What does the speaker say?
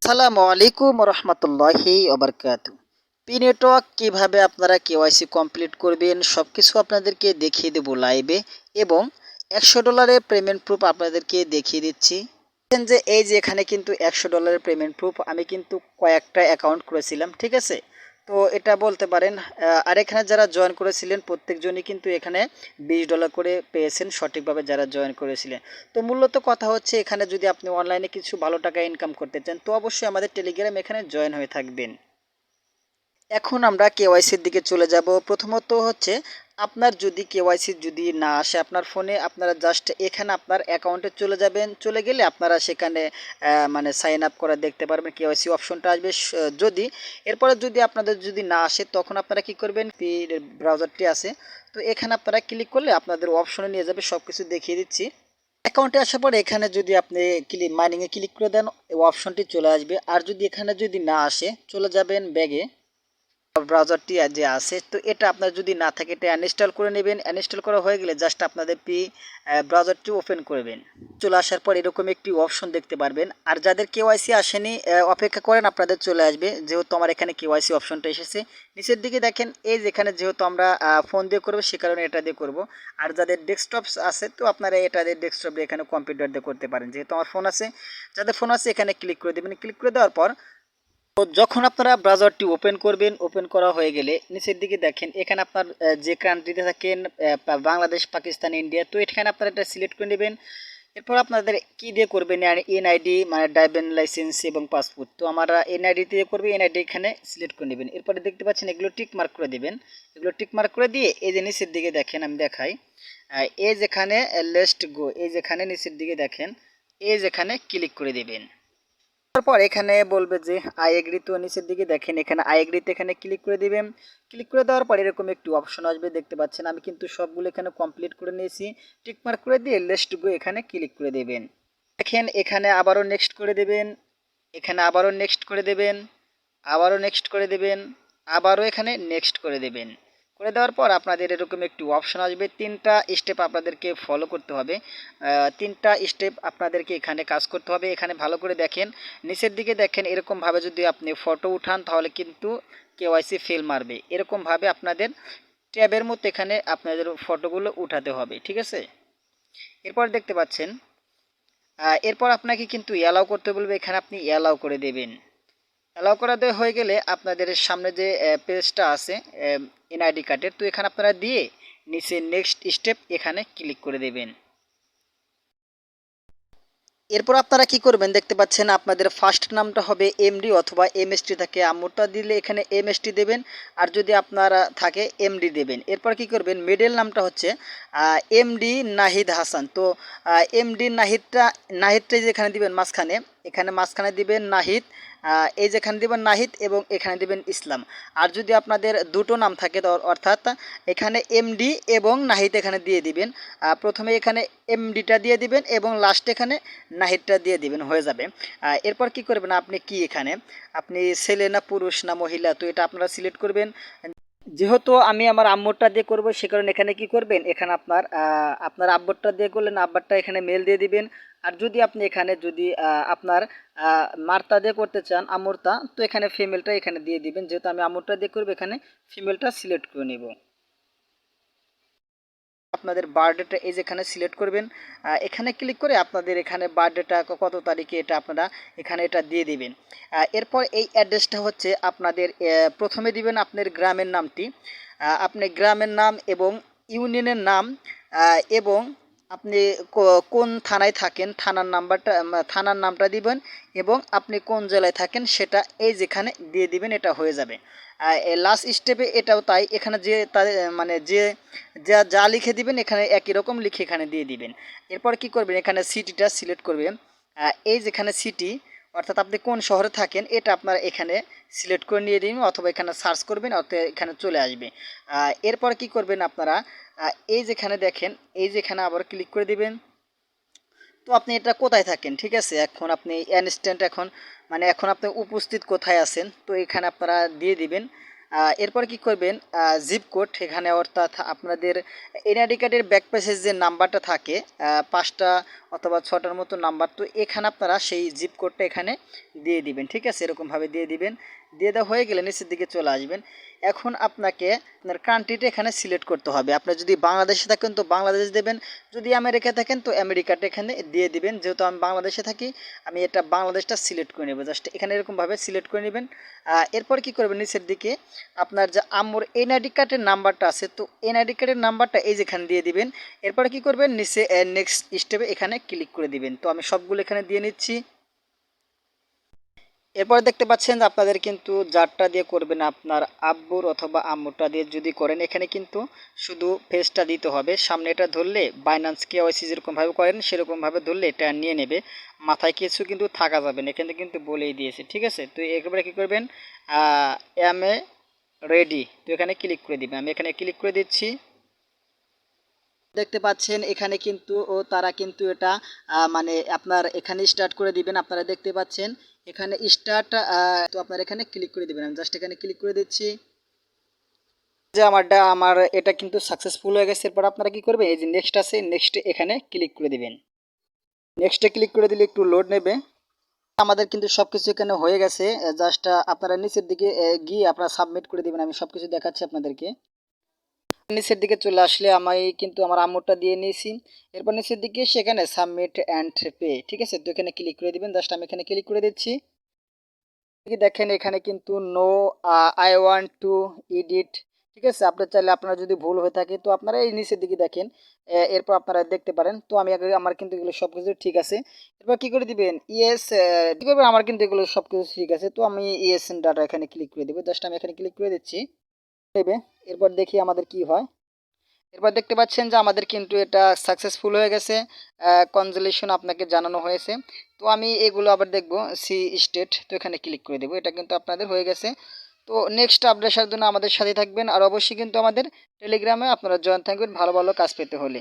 আসসালামু আলাইকুম রহমতুল্লাহি ওবরকাতু। পি নেটওয়ার্ক কীভাবে আপনারা কেওয়াইসি কমপ্লিট করবেন সব কিছু আপনাদেরকে দেখিয়ে দেবো লাইভে, এবং $100 পেমেন্ট প্রুফ আপনাদেরকে দেখিয়ে দিচ্ছি। দেখেন যে এই যে এখানে কিন্তু $100 পেমেন্ট প্রুফ আমি কিন্তু কয়েকটা অ্যাকাউন্ট করেছিলাম, ঠিক আছে। তো এটা বলতে পারেন আর এখানে যারা জয়েন করেছিলেন প্রত্যেকজনই কিন্তু এখানে $20 করে পেয়েছেন সঠিকভাবে যারা জয়েন করেছিলেন। তো মূলত কথা হচ্ছে, এখানে যদি আপনি অনলাইনে কিছু ভালো টাকা ইনকাম করতে চান তো অবশ্যই আমাদের টেলিগ্রাম এখানে জয়েন হয়ে থাকবেন। এখন আমরা কেওয়াইসির দিকে চলে যাব। প্রথমত হচ্ছে, আপনার যদি কেওয়াইসি যদি না আসে আপনার ফোনে, আপনারা জাস্ট এখানে আপনার অ্যাকাউন্টে চলে যাবেন। চলে গেলে আপনারা সেখানে মানে সাইন আপ করা দেখতে পারবেন, কেওয়াইসি অপশনটা আসবে। যদি এরপরে যদি আপনাদের যদি না আসে তখন আপনারা কি করবেন, ব্রাউজারটি আছে তো এখানে আপনারা ক্লিক করলে আপনাদের অপশনে নিয়ে যাবে, সব কিছু দেখিয়ে দিচ্ছি। অ্যাকাউন্টে আসার পরে এখানে যদি আপনি মাইনিংয়ে ক্লিক করে দেন অপশনটি চলে আসবে। আর যদি এখানে যদি না আসে চলে যাবেন ব্যাগে, ব্রাউজারটি যে আছে তো এটা আপনার যদি না থাকে এটা আনইনস্টল করে নেবেন। আনইনস্টল করা হয়ে গেলে জাস্ট আপনাদের ব্রাউজারটি ওপেন করবেন। চলে আসার পর এরকম একটি অপশন দেখতে পারবেন। আর যাদের কেওয়াইসি আসেনি অপেক্ষা করেন, আপনাদের চলে আসবে। যেহেতু আমার এখানে কেওয়াইসি অপশনটা এসেছে, নিচের দিকে দেখেন এই যেখানে যেহেতু আমরা ফোন দিয়ে করবো সে কারণে এটা দিয়ে করব। আর যাদের ডেস্কটপ আছে তো আপনারা এটা দিয়ে ডেস্কটপ দিয়ে এখানে কম্পিউটার দিয়ে করতে পারেন। যেহেতু আমার ফোন আছে, যাদের ফোন আছে এখানে ক্লিক করে দেবেন। ক্লিক করে দেওয়ার পর তো যখন আপনারা ব্রাউজারটি ওপেন করবেন, ওপেন করা হয়ে গেলে নিচের দিকে দেখেন এখানে আপনার যে কান্ট্রিতে থাকেন, বাংলাদেশ, পাকিস্তান, ইন্ডিয়া, তো এখানে আপনারা এটা সিলেক্ট করে নেবেন। এরপর আপনাদের কি দিয়ে করবেন, এনআইডি মানে ড্রাইভিং লাইসেন্স এবং পাসপোর্ট। তো আমরা এনআইডি দিয়ে করবে, এনআইডি এখানে সিলেক্ট করে নেবেন। এরপরে দেখতে পাচ্ছেন এগুলো টিক মার্ক করে দেবেন। এগুলো টিক মার্ক করে দিয়ে এই যে নিচের দিকে দেখেন, আমি দেখাই, এই যেখানে লেটস গো, এই যেখানে নিচের দিকে দেখেন এই যেখানে ক্লিক করে দেবেন। তারপর এখানে বলবে যে আই এগ্রি, তো নিচের দিকে দেখেন এখানে আই এগ্রিতে এখানে ক্লিক করে দিবেন। ক্লিক করে দেওয়ার পর এরকম একটি অপশন আসবে, দেখতে পাচ্ছেন আমি কিন্তু সবগুলো এখানে কমপ্লিট করে নিয়েছি। টিকমার্ক করে দিয়ে লেটস গো এখানে ক্লিক করে দেবেন। দেখেন এখানে আবারও নেক্সট করে দেবেন, এখানে আবারও নেক্সট করে দেবেন, আবারও নেক্সট করে দেবেন, আবারও এখানে নেক্সট করে দেবেন। করে দেওয়ার পর আপনাদের এরকম একটি অপশন আসবে, তিনটা স্টেপ আপনাদেরকে ফলো করতে হবে। তিনটা স্টেপ আপনাদেরকে এখানে কাজ করতে হবে। এখানে ভালো করে দেখেন নিচের দিকে দেখেন এরকমভাবে যদি আপনি ফটো উঠান তাহলে কিন্তু কেওয়াইসি ফেল মারবে। এরকমভাবে আপনাদের ট্যাবের মতো এখানে আপনাদের ফটোগুলো উঠাতে হবে, ঠিক আছে। এরপর দেখতে পাচ্ছেন এরপর আপনাকে কিন্তু অ্যালাউ করতে বলবে, এখানে আপনি অ্যালাউ করে দেবেন। অ্যালাউ করা দেওয়া হয়ে গেলে আপনাদের সামনে যে পেজটা আছে এনআইডি কার্ডের, তো এখানে আপনারা দিয়ে নিচে নেক্সট স্টেপ এখানে ক্লিক করে দেবেন। এরপর আপনারা কি করবেন, দেখতে পাচ্ছেন আপনাদের ফার্স্ট নামটা হবে এমডি অথবা এমএসটি থাকে, আম্মুরটা দিলে এখানে এমএসটি দেবেন, আর যদি আপনারা থাকে এমডি দেবেন। এরপর কি করবেন, মিডল নামটা হচ্ছে এমডি নাহিদ হাসান। তো এমডি নাহিদটা যেখানে দিবেন মাঝখানে, এখানে মাঝখানে দিবেন নাহিদ, এই যেখানে দিবেন নাহিদ এবং এখানে দিবেন ইসলাম। আর যদি আপনাদের দুটো নাম থাকে অর্থাৎ এখানে এমডি এবং নাহিদ এখানে দিয়ে দিবেন। প্রথমে এখানে এমডিটা দিয়ে দিবেন এবং লাস্টে এখানে নাহিদটা দিয়ে দিবেন, হয়ে যাবে। এরপর কি করবেন, আপনি কি এখানে আপনি ছেলে না পুরুষ না মহিলা, তো এটা আপনারা সিলেক্ট করবেন। যেহেতু আমি আমার আম্মুরটা দিয়ে করবো সে কারণে এখানে কি করবেন, এখানে আপনার আব্বুরটা দিয়ে করলেন, আব্বারটা এখানে মেল দিয়ে দিবেন। আর যদি আপনি এখানে যদি আপনার মারতা দিয়ে করতে চান আম্মুরটা, তো এখানে ফিমেলটা এখানে দিয়ে দিবেন। যেহেতু আমি আম্মুরটা দিয়ে করবো এখানে ফিমেলটা সিলেক্ট করে নেব। আপনাদের বার্থডেটা এই যেখানে সিলেক্ট করবেন, এখানে ক্লিক করে আপনাদের এখানে বার্থডেটা কত তারিখে এটা আপনারা এখানে এটা দিয়ে দিবেন। এরপর এই অ্যাড্রেসটা হচ্ছে আপনাদের প্রথমে দিবেন আপনার গ্রামের নামটি, আপনি গ্রামের নাম এবং ইউনিয়নের নাম, এবং আপনি কোন থানায় থাকেন থানার নামটা দিবেন, এবং আপনি কোন জেলায় থাকেন সেটা এই যেখানে দিয়ে দিবেন, এটা হয়ে যাবে। লাস্ট স্টেপে এটাও তাই, এখানে যে মানে যে যা যা লিখে দিবেন এখানে একই রকম লিখে এখানে দিয়ে দিবেন। এরপর কি করবেন, এখানে সিটিটা সিলেক্ট করবেন। এই যেখানে সিটি অর্থাৎ আপনি কোন শহরে থাকেন এটা আপনারা এখানে সিলেক্ট করে নিয়ে দিন, অথবা এখানে সার্চ করবেন অথবা এখানে চলে আসবে। এরপর কি করবেন আপনারা এই যেখানে দেখেন এই যেখানে আবার ক্লিক করে দিবেন। তো আপনি এটা কোথায় থাকেন, ঠিক আছে, এখন আপনি ইনস্ট্যান্ট এখন মানে এখন আপনি উপস্থিত কোথায় আছেন তো এখানে আপনারা দিয়ে দিবেন। এরপর কি করবেন, জিপ কোড এখানে, অর্থাৎ আপনাদের এনআইডি কার্ডের ব্যাক পেজের যে নাম্বারটা থাকে 5টা অথবা 6টার মতো নাম্বার, তো এখানে আপনারা সেই জিপ কোডটা এখানে দিয়ে দিবেন। ঠিক আছে, এরকমভাবে দিয়ে দিবেন। দিয়ে দেওয়া হয়ে গেলে নিচের দিকে চলে আসবেন। এখন আপনাকে আপনার কান্ট্রিটা এখানে সিলেক্ট করতে হবে। আপনি যদি বাংলাদেশে থাকেন তো বাংলাদেশ দেবেন, যদি আমেরিকা থাকেন তো আমেরিকাটা এখানে দিয়ে দিবেন। যেহেতু আমি বাংলাদেশে থাকি, আমি এটা বাংলাদেশটা সিলেক্ট করে নেব। জাস্ট এখানে এরকমভাবে সিলেক্ট করে নেবেন। এরপর কি করবেন, নিচের দিকে আপনার যে আম্মুর এনআইডি কার্ডের নাম্বারটা আছে, তো এনআইডি কার্ডের নাম্বারটা এই যেখানে দিয়ে দিবেন। এরপরে কি করবেন, নিচে নেক্সট স্টেপে এখানে ক্লিক করে দিবেন। তো আমি সবগুলো এখানে দিয়ে নিচ্ছি। এরপর দেখতে পাচ্ছেন যে আপনাদের কিন্তু যারটা দিয়ে করবেন, আপনার আব্বুর অথবা আম্মুরটা দিয়ে যদি করেন, এখানে কিন্তু শুধু ফেসটা দিতে হবে। সামনে এটা ধরলে বাইন্যান্স কেওয়াইসি যেরকমভাবে করেন সেরকমভাবে ধরলে এটা নিয়ে নেবে। মাথায় কিছু কিন্তু থাকা যাবে না, এখানে কিন্তু বলেই দিয়েছে। ঠিক আছে, তো একেবারে কী করবেন, এম এ রেডি, তো এখানে ক্লিক করে দিবেন। আমি এখানে ক্লিক করে দিচ্ছি। দেখতে পাচ্ছেন এখানে কিন্তু তারা কিন্তু এটা মানে আপনার এখানে স্টার্ট করে দিবেন। আপনারা দেখতে পাচ্ছেন এখানে স্টার্ট, তো আপনার এখানে ক্লিক করে দিবেন। আমি জাস্ট এখানে ক্লিক করে দিচ্ছি। যে আমার এটা কিন্তু সাকসেসফুল হয়ে গেছে। এরপর আপনারা কি করবেন, এই যে নেক্সট আছে, নেক্সট এখানে ক্লিক করে দিবেন। নেক্সটে ক্লিক করে দিলে একটু লোড নেবে। আমাদের কিন্তু সবকিছু এখানে হয়ে গেছে। জাস্ট আপনারা নিচের দিকে গিয়ে আপনারা সাবমিট করে দিবেন। আমি সবকিছু দেখাচ্ছি আপনাদেরকে। নিচের দিকে চলে আসলে আমি কিন্তু আমার আম্মুরটা দিয়ে নিয়েছি। এরপর নিচের দিকে সেখানে সাবমিট অ্যান্ড পে, ঠিক আছে, তো এখানে ক্লিক করে দিবেন। জাস্ট আমি এখানে ক্লিক করে দিচ্ছি। দেখেন এখানে কিন্তু no I want to edit, ঠিক আছে। আপনার চাইলে, আপনারা যদি ভুল হয়ে থাকে তো আপনারা এই নিচের দিকে দেখেন, এরপর আপনারা দেখতে পারেন। তো আমি আগে, আমার কিন্তু এগুলো সব কিছু ঠিক আছে। এরপর কি করে দিবেন, ইয়েস, কি করবেন, আমার কিন্তু এগুলো সব কিছু ঠিক আছে। তো আমি ইয়েস ডাটা এখানে ক্লিক করে দেবো। জাস্ট আমি এখানে ক্লিক করে দিচ্ছি। নেবে, এরপর দেখি আমাদের কি হয়। এরপর দেখতে পাচ্ছেন যে আমাদের কিন্তু এটা সাকসেসফুল হয়ে গেছে। কনজুলেশন আপনাকে জানানো হয়েছে। তো আমি এগুলো আবার দেখব, সি স্টেট, তো এখানে ক্লিক করে দেবো। এটা কিন্তু আপনাদের হয়ে গেছে। তো নেক্সট আপডেটের জন্য আমাদের সাথে থাকবেন। আর অবশ্যই কিন্তু আমাদের টেলিগ্রামে আপনারা জয়েন থাকবেন ভালো ভালো কাজ পেতে হলে।